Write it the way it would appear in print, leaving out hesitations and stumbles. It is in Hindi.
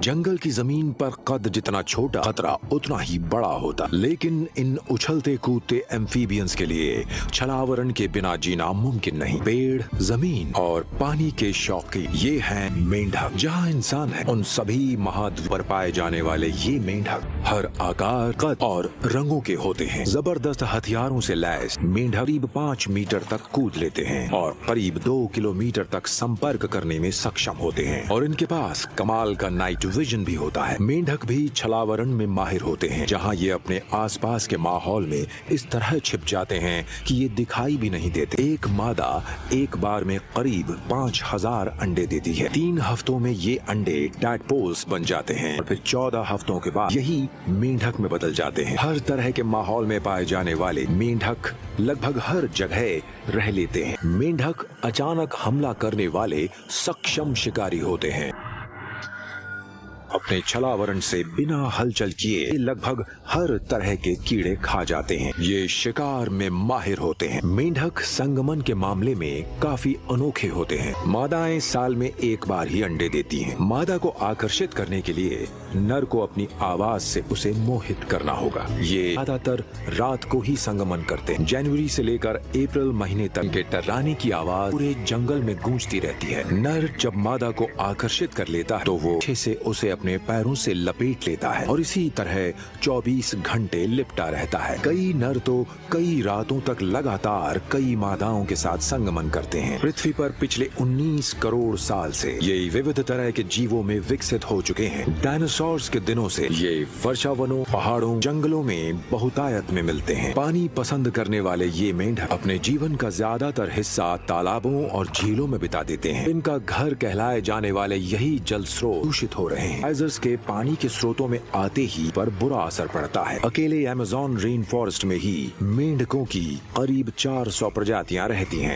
जंगल की जमीन पर कद जितना छोटा, खतरा उतना ही बड़ा होता। लेकिन इन उछलते कूदते एम्फीबियंस के लिए छलावरण के बिना जीना मुमकिन नहीं। पेड़, जमीन और पानी के शौकीन ये हैं मेंढक। जहाँ इंसान है, उन सभी महाद्वीप पर पाए जाने वाले ये मेंढक हर आकार, कद और रंगों के होते हैं। जबरदस्त हथियारों से लैस मेंढक करीब 5 मीटर तक कूद लेते हैं और करीब 2 किलोमीटर तक संपर्क करने में सक्षम होते हैं। और इनके पास कमाल का नाइट विजन भी होता है। मेंढक भी छलावरण में माहिर होते हैं, जहाँ ये अपने आसपास के माहौल में इस तरह छिप जाते हैं कि ये दिखाई भी नहीं देते। एक मादा एक बार में करीब 5000 अंडे देती है। 3 हफ्तों में ये अंडे टैडपोल्स बन जाते हैं और फिर 14 हफ्तों के बाद यही मेंढक में बदल जाते हैं। हर तरह के माहौल में पाए जाने वाले मेंढक लगभग हर जगह रह लेते हैं। मेंढक अचानक हमला करने वाले सक्षम शिकारी होते हैं। अपने छलावरण से बिना हलचल किए लगभग हर तरह के कीड़े खा जाते हैं। ये शिकार में माहिर होते हैं। मेंढक संगमन के मामले में काफी अनोखे होते हैं। मादाएं साल में एक बार ही अंडे देती हैं। मादा को आकर्षित करने के लिए नर को अपनी आवाज से उसे मोहित करना होगा। ये ज्यादातर रात को ही संगमन करते हैं। जनवरी से लेकर अप्रैल महीने तक के टर्राने की आवाज पूरे जंगल में गूंजती रहती है। नर जब मादा को आकर्षित कर लेता है तो वो अच्छे से उसे अपने पैरों से लपेट लेता है और इसी तरह 24 घंटे लिपटा रहता है। कई नर तो कई रातों तक लगातार कई मादाओं के साथ संगमन करते हैं। पृथ्वी पर पिछले 19 करोड़ साल से ये विविध तरह के जीवों में विकसित हो चुके हैं। डायनासोर्स के दिनों से ये वर्षावनों, पहाड़ों, जंगलों में बहुतायत में मिलते हैं। पानी पसंद करने वाले ये मेंढक अपने जीवन का ज्यादातर हिस्सा तालाबों और झीलों में बिता देते हैं। इनका घर कहलाए जाने वाले यही जल स्रोत दूषित हो रहे हैं। के पानी के स्रोतों में आते ही पर बुरा असर पड़ता है। अकेले अमेज़न रेन फॉरेस्ट में ही मेंढकों की करीब 400 प्रजातियां रहती हैं।